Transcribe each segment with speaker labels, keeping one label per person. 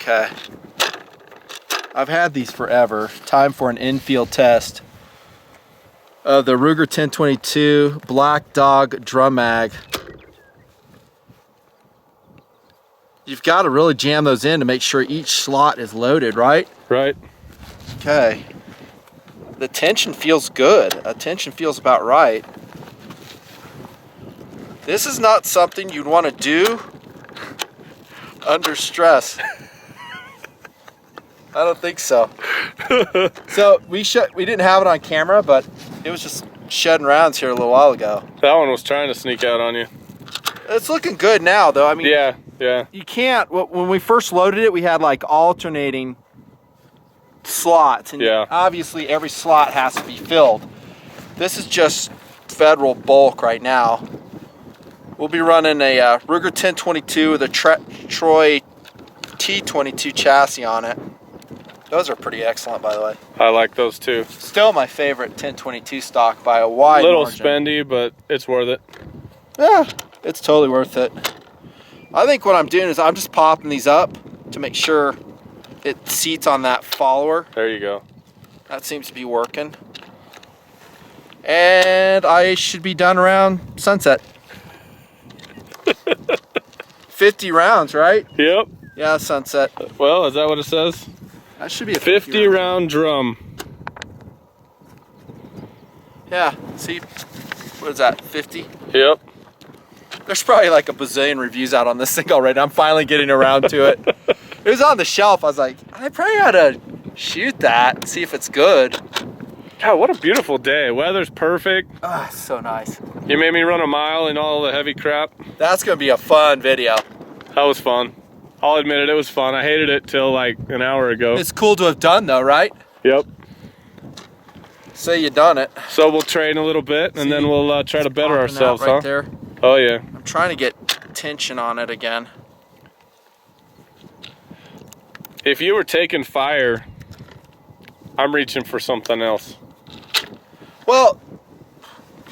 Speaker 1: Okay. I've had these forever. Time for an infield test of the Ruger 1022 Black Dog drum mag. You've got to really jam those in to make sure each slot is loaded, right?
Speaker 2: Right.
Speaker 1: Okay. The tension feels good. Tension feels about right. This is not something you'd want to do under stress. I don't think so. So we didn't have it on camera, but it was just shedding rounds here a little while ago.
Speaker 2: That one was trying to sneak out on you.
Speaker 1: It's looking good now, though. I mean,
Speaker 2: yeah.
Speaker 1: You can't. When we first loaded it, we had like alternating slots, and obviously every slot has to be filled. This is just federal bulk right now. We'll be running a Ruger 1022 with a Troy T22 chassis on it. Those are pretty excellent, by the way.
Speaker 2: I like those too.
Speaker 1: Still my favorite 1022 stock by a wide
Speaker 2: margin.
Speaker 1: Little
Speaker 2: spendy, but it's worth it.
Speaker 1: Yeah, it's totally worth it. I think what I'm doing is I'm just popping these up to make sure it seats on that follower.
Speaker 2: There you go.
Speaker 1: That seems to be working. And I should be done around sunset. 50 rounds, right?
Speaker 2: Yep.
Speaker 1: Yeah, sunset.
Speaker 2: Well, is that what it says?
Speaker 1: That should be a
Speaker 2: 50 round drum.
Speaker 1: Yeah, see, what is that, 50?
Speaker 2: Yep.
Speaker 1: There's probably like a bazillion reviews out on this thing already. I'm finally getting around to it. It was on the shelf. I was like, I probably ought to shoot that and see if it's good.
Speaker 2: God, what a beautiful day. Weather's perfect.
Speaker 1: Ah, so nice.
Speaker 2: You made me run a mile in all the heavy crap.
Speaker 1: That's gonna be a fun video.
Speaker 2: That was fun. I'll admit it, it was fun. I hated it till like an hour ago.
Speaker 1: It's cool to have done though, right?
Speaker 2: Yep.
Speaker 1: Say you done it.
Speaker 2: So we'll train a little bit and then we'll try to better ourselves,
Speaker 1: right there.
Speaker 2: Oh yeah.
Speaker 1: I'm trying to get tension on it again.
Speaker 2: If you were taking fire, I'm reaching for something else.
Speaker 1: Well,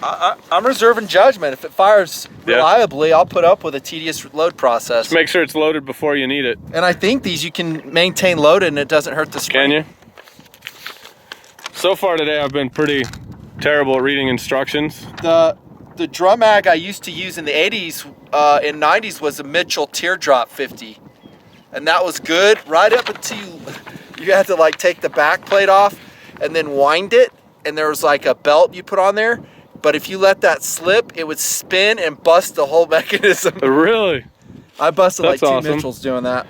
Speaker 1: I'm reserving judgment. If it fires reliably, I'll put up with a tedious load process.
Speaker 2: Just make sure it's loaded before you need it.
Speaker 1: And I think these you can maintain loaded and it doesn't hurt the spring.
Speaker 2: Can you? So far today I've been pretty terrible at reading instructions.
Speaker 1: The drum mag I used to use in the 80s and 90s was a Mitchell Teardrop 50. And that was good right up until you had to like take the back plate off and then wind it. And there was like a belt you put on there. But if you let that slip, it would spin and bust the whole mechanism.
Speaker 2: Really?
Speaker 1: I busted
Speaker 2: That's
Speaker 1: like two
Speaker 2: awesome.
Speaker 1: Mitchells doing that.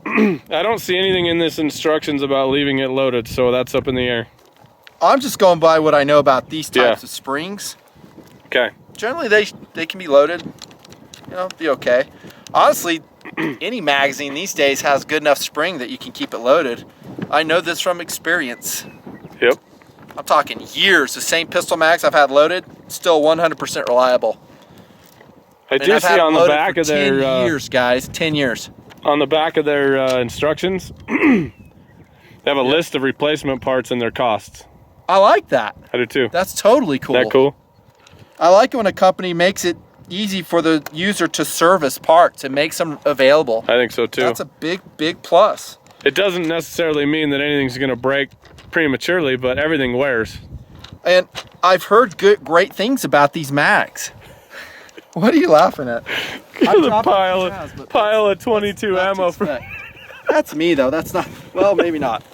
Speaker 2: I don't see anything in this instructions about leaving it loaded, so that's up in the air.
Speaker 1: I'm just going by what I know about these types of springs.
Speaker 2: Okay.
Speaker 1: Generally, they can be loaded. You know, be okay. Honestly, any magazine these days has good enough spring that you can keep it loaded. I know this from experience.
Speaker 2: Yep.
Speaker 1: I'm talking years. The same pistol mags I've had loaded, still 100% reliable.
Speaker 2: I do see on the back of their
Speaker 1: 10 years, guys. 10 years.
Speaker 2: On the back of their instructions, they have a list of replacement parts and their costs.
Speaker 1: I like that.
Speaker 2: I do too.
Speaker 1: That's totally cool.
Speaker 2: That cool?
Speaker 1: I like it when a company makes it easy for the user to service parts and makes them available.
Speaker 2: I think so too.
Speaker 1: That's a big, big plus.
Speaker 2: It doesn't necessarily mean that anything's going to break prematurely, but everything wears.
Speaker 1: And I've heard great things about these mags. What are you laughing at?
Speaker 2: The pile of 22 ammo.
Speaker 1: That's me though. That's not. Well, maybe not.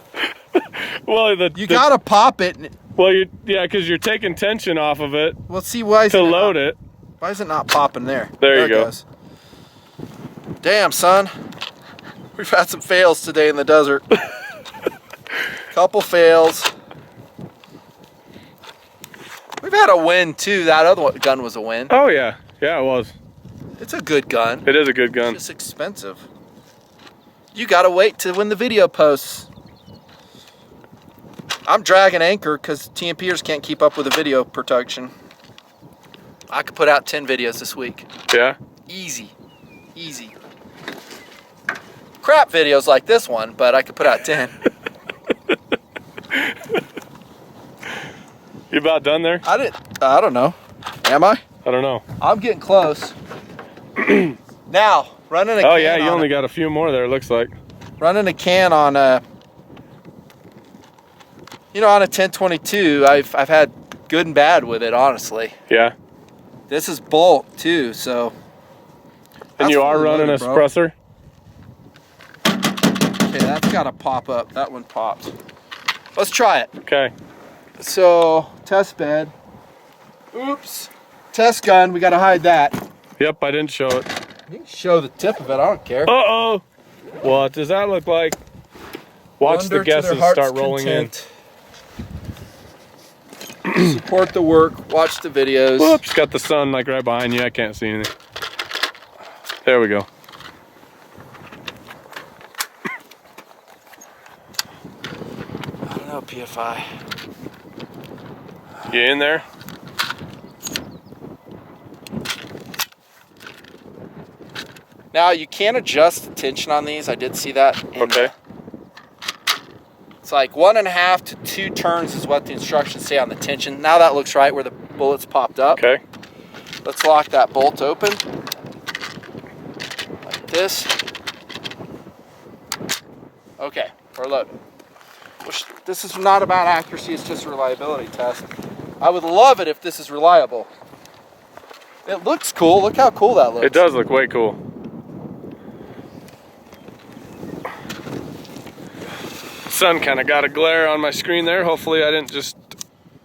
Speaker 2: Well,
Speaker 1: you gotta pop it.
Speaker 2: Well, because you're taking tension off of it.
Speaker 1: Well, see why
Speaker 2: to load it.
Speaker 1: Why is it not popping there?
Speaker 2: There you go.
Speaker 1: Goes. Damn, son. We've had some fails today in the desert. Couple fails. We've had a win too. That other gun was a win.
Speaker 2: Oh yeah, yeah, it was.
Speaker 1: It's a good gun.
Speaker 2: It is a good gun.
Speaker 1: It's just expensive. You gotta wait to when the video posts. I'm dragging anchor because TMPers can't keep up with the video production. I could put out 10 videos this week.
Speaker 2: Yeah?
Speaker 1: Easy. Easy. Crap videos like this one, but I could put out 10.
Speaker 2: You about done there?
Speaker 1: I don't know. Am I?
Speaker 2: I don't know.
Speaker 1: I'm getting close. Now, running again.
Speaker 2: Oh yeah, you only got a few more there, it looks like.
Speaker 1: running a can on a, you know, on a 1022, I've had good and bad with it, honestly.
Speaker 2: Yeah.
Speaker 1: This is bulk too, so.
Speaker 2: And you are running a suppressor?
Speaker 1: Okay, that's got to pop up. That one popped. Let's try it.
Speaker 2: Okay.
Speaker 1: So, test bed. Oops. Test gun, we got to hide that.
Speaker 2: Yep, I didn't show it.
Speaker 1: You can show the tip of it, I don't care.
Speaker 2: Uh-oh. What does that look like? Watch
Speaker 1: Wonder
Speaker 2: the guesses start rolling in.
Speaker 1: Support the work, watch the videos.
Speaker 2: Whoops, got the sun like right behind you. I can't see anything. There we go.
Speaker 1: I don't know, PFI.
Speaker 2: You in there?
Speaker 1: Now you can adjust the tension on these. I did see that.
Speaker 2: Okay.
Speaker 1: It's like 1.5 to 2 turns is what the instructions say on the tension. Now that looks right where the bullets popped up.
Speaker 2: Okay.
Speaker 1: Let's lock that bolt open. Like this. Okay, we're loaded. This is not about accuracy, it's just a reliability test. I would love it if this is reliable. It looks cool. Look how cool that looks.
Speaker 2: It does look way cool. Sun kind of got a glare on my screen there. Hopefully I didn't just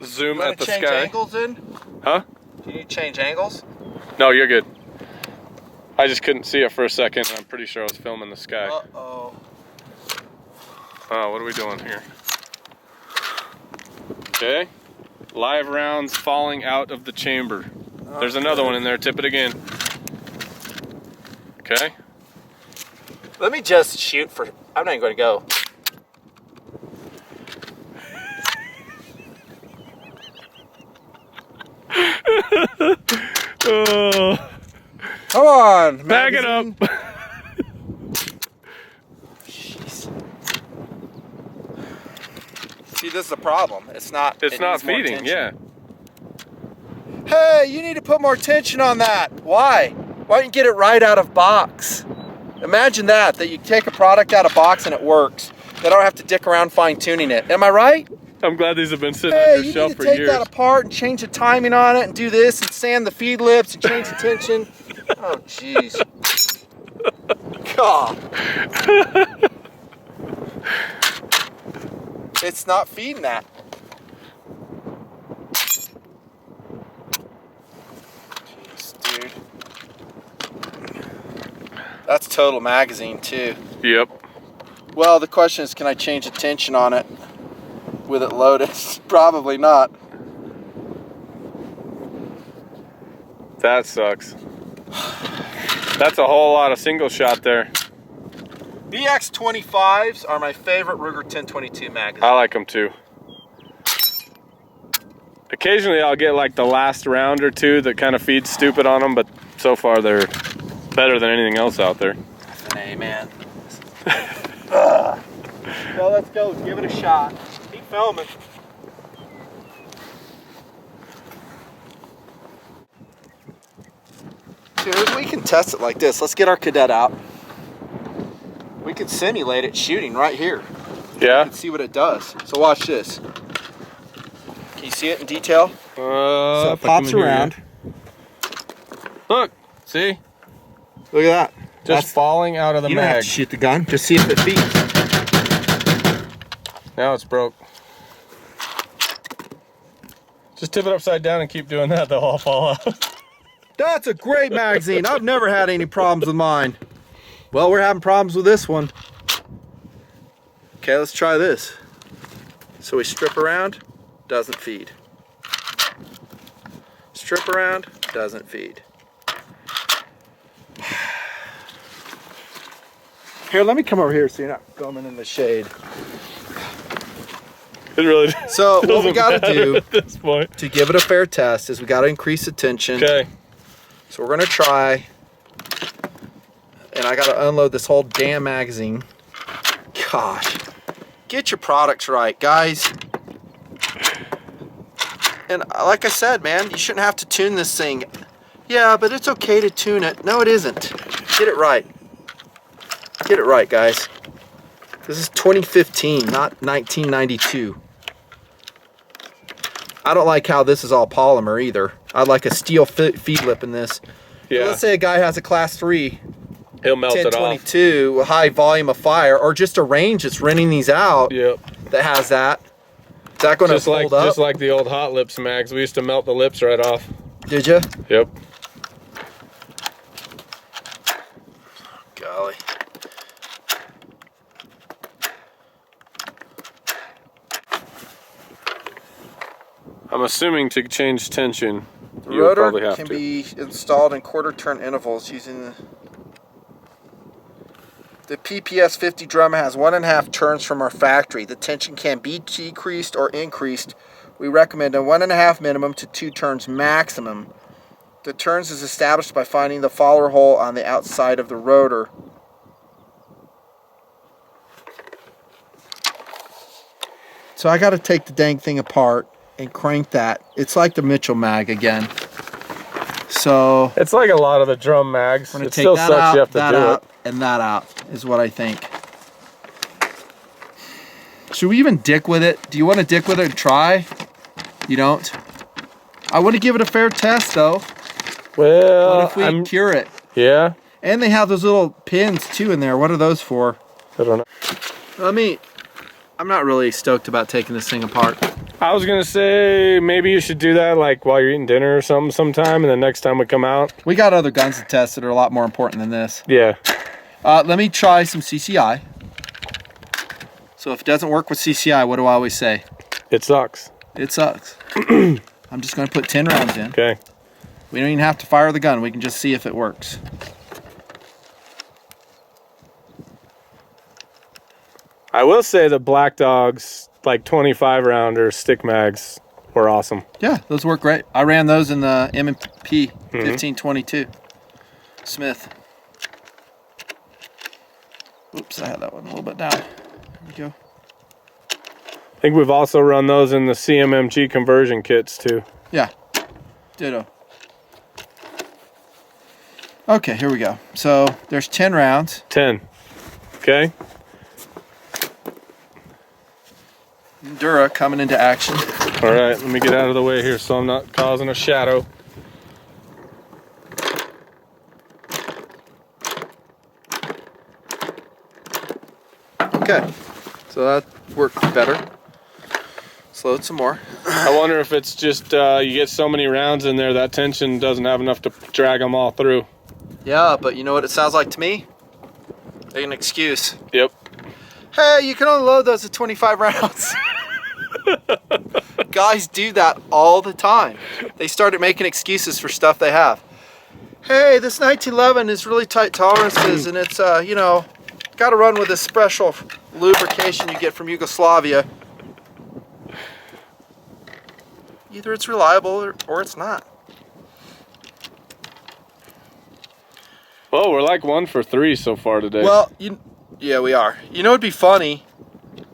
Speaker 2: zoom at the sky.
Speaker 1: You change angles in?
Speaker 2: Huh?
Speaker 1: Do you need to change angles?
Speaker 2: No, you're good. I just couldn't see it for a second, and I'm pretty sure I was filming the sky.
Speaker 1: Uh-oh.
Speaker 2: Oh, what are we doing here? Okay. Live rounds falling out of the chamber. There's another one in there. Tip it again. Okay.
Speaker 1: Let me just shoot for... I'm not even going to go.
Speaker 2: Oh.
Speaker 1: Come on,
Speaker 2: back it up.
Speaker 1: Jeez. See, this is the problem. It's not
Speaker 2: feeding, yeah.
Speaker 1: Hey, you need to put more tension on that. Why? Why don't you get it right out of box? Imagine that you take a product out of box and it works. They don't have to dick around fine-tuning it. Am I right?
Speaker 2: I'm glad these have been sitting on your shelf for years.
Speaker 1: You need to take that apart and change the timing on it and do this and sand the feed lips and change the tension. Oh, jeez. God. It's not feeding that. Jeez, dude. That's total magazine, too.
Speaker 2: Yep.
Speaker 1: Well, the question is, can I change the tension on it with it loaded? Probably not.
Speaker 2: That sucks. That's a whole lot of single shot there.
Speaker 1: BX25s are my favorite Ruger 1022 magazine.
Speaker 2: I like them too. Occasionally I'll get like the last round or two that kind of feeds stupid on them, but so far they're better than anything else out there.
Speaker 1: Hey, man. So let's go, give it a shot. Keep filming. Dude, we can test it like this. Let's get our cadet out. We could simulate it shooting right here.
Speaker 2: Yeah?
Speaker 1: You can see what it does. So watch this. Can you see it in detail? So it pops around.
Speaker 2: Look, see?
Speaker 1: Look at that.
Speaker 2: Just falling out of the
Speaker 1: mag. You don't have to shoot the gun. Just see if it feeds.
Speaker 2: Now it's broke. Just tip it upside down and keep doing that. They'll all fall out.
Speaker 1: That's a great magazine. I've never had any problems with mine. Well, we're having problems with this one. Okay, let's try this. So we strip around, doesn't feed. Strip around, doesn't feed. Here, let me come over here so you're not filming in the shade.
Speaker 2: It really
Speaker 1: so what we got to do
Speaker 2: at this point
Speaker 1: to give it a fair test is we got to increase the tension.
Speaker 2: Okay.
Speaker 1: So we're going to try, and I got to unload this whole damn magazine. Gosh, get your products right, guys. And like I said, man, you shouldn't have to tune this thing. Yeah, but it's okay to tune it. No, it isn't. Get it right. Get it right, guys. This is 2015, not 1992. I don't like how this is all polymer either. I'd like a steel feed lip in this.
Speaker 2: Yeah.
Speaker 1: So let's say a guy has a class 3,
Speaker 2: he'll melt it off.
Speaker 1: 1022, high volume of fire, or just a range that's renting these out.
Speaker 2: Yep.
Speaker 1: That has that. Is that going to hold up?
Speaker 2: Just like the old Hot Lips mags, we used to melt the lips right off.
Speaker 1: Did you?
Speaker 2: Yep.
Speaker 1: Golly.
Speaker 2: I'm assuming to change tension,
Speaker 1: The
Speaker 2: you would
Speaker 1: rotor
Speaker 2: probably have
Speaker 1: can
Speaker 2: to.
Speaker 1: be installed in quarter turn intervals using the PPS 50 drum has 1.5 turns from our factory. The tension can be decreased or increased. We recommend a 1.5 minimum to 2 turns maximum. The turns is established by finding the follower hole on the outside of the rotor. So I got to take the dang thing apart and crank that. It's like the Mitchell mag again. So
Speaker 2: It's like a lot of the drum mags.
Speaker 1: we're
Speaker 2: It
Speaker 1: gonna take
Speaker 2: still
Speaker 1: that
Speaker 2: sucks
Speaker 1: out,
Speaker 2: you have to
Speaker 1: that
Speaker 2: do
Speaker 1: out,
Speaker 2: it.
Speaker 1: and that out is what I think. Should we even dick with it? Do you want to dick with it and try? You don't? I want to give it a fair test though.
Speaker 2: Well,
Speaker 1: What if we cure it?
Speaker 2: Yeah,
Speaker 1: And they have those little pins too in there. What are those for?
Speaker 2: I don't know.
Speaker 1: I'm not really stoked about taking this thing apart.
Speaker 2: I was gonna say maybe you should do that like while you're eating dinner or something sometime, and then next time we come out.
Speaker 1: We got other guns to test that are a lot more important than this.
Speaker 2: Yeah.
Speaker 1: Let me try some CCI. So if it doesn't work with CCI, what do I always say?
Speaker 2: It sucks.
Speaker 1: It sucks. I'm just going to put 10 rounds in.
Speaker 2: Okay.
Speaker 1: We don't even have to fire the gun. We can just see if it works.
Speaker 2: I will say the Black Dogs, like 25 rounder stick mags, were awesome.
Speaker 1: Yeah, those work great. I ran those in the M&P 1522 Smith. Oops, I had that one a little bit down. There we go.
Speaker 2: I think we've also run those in the CMMG conversion kits too.
Speaker 1: Yeah, ditto. Okay, here we go. So there's 10 rounds.
Speaker 2: 10. Okay.
Speaker 1: Dura coming into action.
Speaker 2: All right, let me get out of the way here so I'm not causing a shadow.
Speaker 1: Okay, so that worked better. Let's load some more.
Speaker 2: I wonder if it's just you get so many rounds in there that tension doesn't have enough to drag them all through.
Speaker 1: Yeah, but you know what it sounds like to me? An excuse.
Speaker 2: Yep.
Speaker 1: Hey, you can only load those at 25 rounds. Guys do that all the time. They started making excuses for stuff they have. Hey, this 1911 is really tight tolerances, and it's, you know, got to run with this special lubrication you get from Yugoslavia. Either it's reliable or it's not.
Speaker 2: Well, we're like 1 for 3 so far today.
Speaker 1: Well, yeah, we are. You know what'd be funny,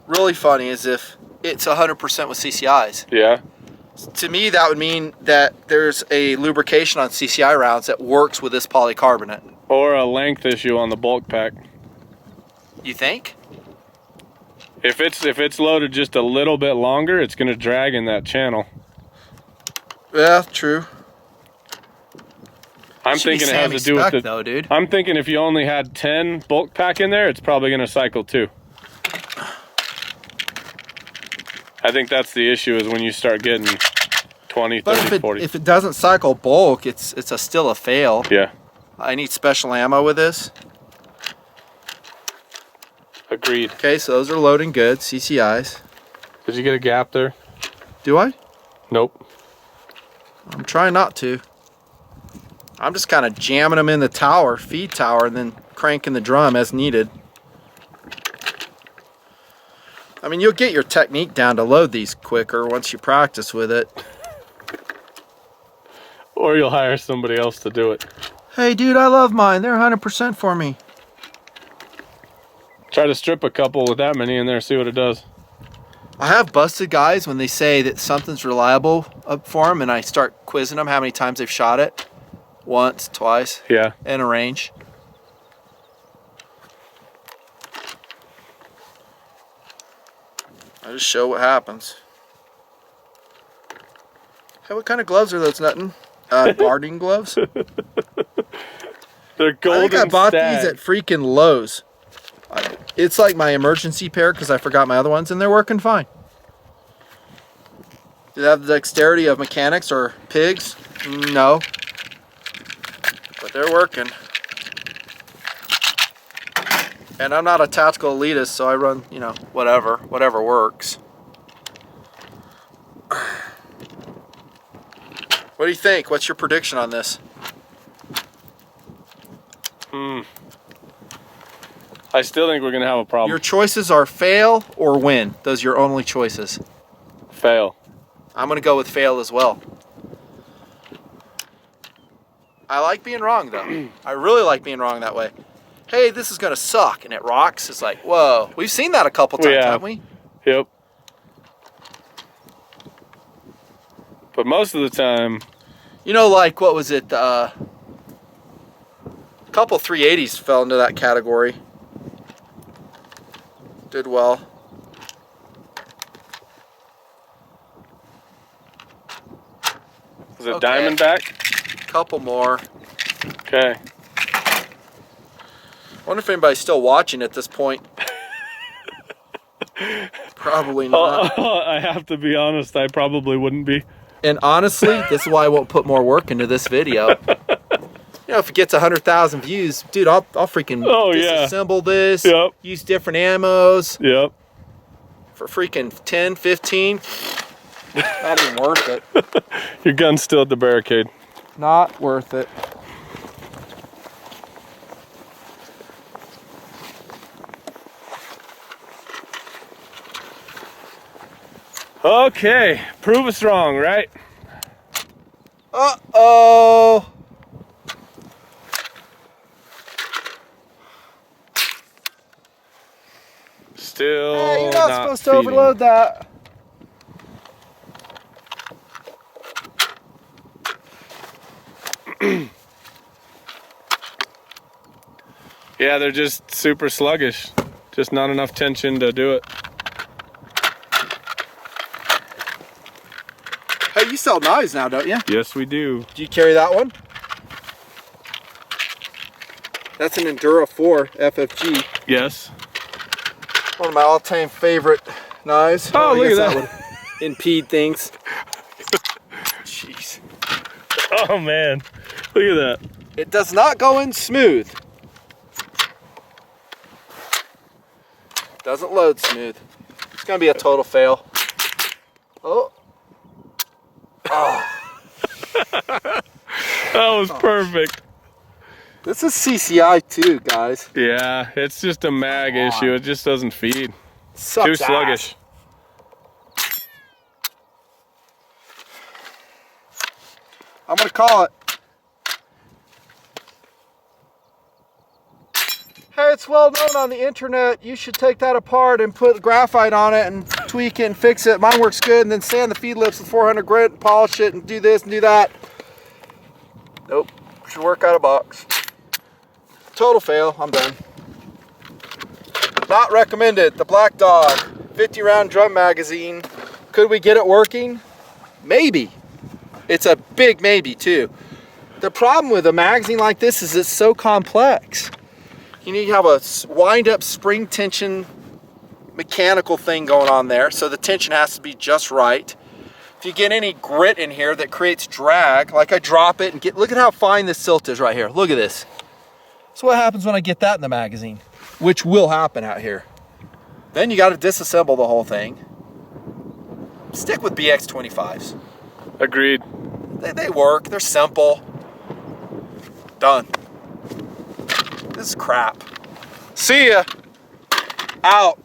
Speaker 1: really funny, is if it's 100% with CCIs.
Speaker 2: Yeah.
Speaker 1: To me, that would mean that there's a lubrication on CCI rounds that works with this polycarbonate.
Speaker 2: Or a length issue on the bulk pack.
Speaker 1: You think?
Speaker 2: If it's loaded just a little bit longer, it's going to drag in that channel.
Speaker 1: Yeah, true.
Speaker 2: I'm thinking it has to do with the.
Speaker 1: though, dude.
Speaker 2: I'm thinking if you only had 10 bulk pack in there, it's probably going to cycle too. I think that's the issue is when you start getting 20, 30, 40.
Speaker 1: If it doesn't cycle bulk, it's still a fail.
Speaker 2: Yeah.
Speaker 1: I need special ammo with this.
Speaker 2: Agreed.
Speaker 1: Okay, so those are loading good, CCIs.
Speaker 2: Did you get a gap there?
Speaker 1: Do I?
Speaker 2: Nope.
Speaker 1: I'm trying not to. I'm just kind of jamming them in the tower, feed tower, and then cranking the drum as needed. I mean, you'll get your technique down to load these quicker once you practice with it.
Speaker 2: Or you'll hire somebody else to do it.
Speaker 1: Hey, dude, I love mine. They're 100% for me.
Speaker 2: Try to strip a couple with that many in there, see what it does.
Speaker 1: I have busted guys when they say that something's reliable up for them, and I start quizzing them how many times they've shot it. Once, twice.
Speaker 2: Yeah.
Speaker 1: In a range. I just show what happens. Hey, what kind of gloves are those, Nutton? Gardening gloves?
Speaker 2: They're golden.
Speaker 1: I think I bought
Speaker 2: stag.
Speaker 1: these at freaking Lowe's. It's like my emergency pair because I forgot my other ones, and they're working fine. Do they have the dexterity of mechanics or pigs? No. But they're working. And I'm not a tactical elitist, so I run, you know, whatever works. What do you think? What's your prediction on this?
Speaker 2: I still think we're gonna have a problem.
Speaker 1: Your choices are fail or win. Those are your only choices.
Speaker 2: Fail.
Speaker 1: I'm gonna go with fail as well. I like being wrong though. I really like being wrong that way. Hey, this is gonna suck, and it rocks. It's like, whoa. We've seen that a couple times, haven't we?
Speaker 2: Yep. But most of the time,
Speaker 1: you know, like what was it? A couple 380s fell into that category. Did well.
Speaker 2: was it Diamondback?
Speaker 1: Couple more.
Speaker 2: Okay.
Speaker 1: Wonder if anybody's still watching at this point. Probably not.
Speaker 2: I have to be honest, I probably wouldn't be.
Speaker 1: And honestly, this is why I won't put more work into this video. You know, if it gets 100,000 views, dude, I'll freaking disassemble this.
Speaker 2: Yep.
Speaker 1: Use different ammos.
Speaker 2: Yep.
Speaker 1: For freaking 10, 15. Not even worth it.
Speaker 2: Your gun's still at the barricade.
Speaker 1: Not worth it.
Speaker 2: Okay, prove us wrong, right?
Speaker 1: Uh-oh.
Speaker 2: Still
Speaker 1: Hey, you're not supposed to
Speaker 2: feeding.
Speaker 1: overload that.
Speaker 2: Yeah, they're just super sluggish. Just not enough tension to do it.
Speaker 1: Hey, you sell knives now, don't you?
Speaker 2: Yes, we do.
Speaker 1: Do you carry that one? That's an Endura 4 FFG.
Speaker 2: Yes.
Speaker 1: One of my all-time favorite knives.
Speaker 2: Oh, look at that.
Speaker 1: Would impede things. Jeez.
Speaker 2: Oh, man. Look at that.
Speaker 1: It does not go in smooth. Doesn't load smooth. It's gonna be a total fail. Oh. Oh.
Speaker 2: That was perfect.
Speaker 1: This is CCI too, guys.
Speaker 2: Yeah, it's just a mag issue. It just doesn't feed.
Speaker 1: Sucks
Speaker 2: Too sluggish.
Speaker 1: I'm gonna call it. Hey, it's well known on the internet. You should take that apart and put graphite on it and tweak it and fix it. Mine works good, and then sand the feed lips with 400 grit and polish it and do this and do that. Nope, should work out of box. Total fail, I'm done. Not recommended. The Black Dog 50 round drum magazine. Could we get it working? Maybe. It's a big maybe too. The problem with a magazine like this is it's so complex. You need to have a wind up spring tension mechanical thing going on there, so the tension has to be just right. If you get any grit in here that creates drag, like I drop it and look at how fine this silt is right here. Look at this. So what happens when I get that in the magazine? Which will happen out here. Then you got to disassemble the whole thing. Stick with BX25s.
Speaker 2: Agreed.
Speaker 1: They work, they're simple. Done. This is crap. See ya. Out.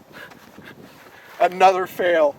Speaker 1: Another fail.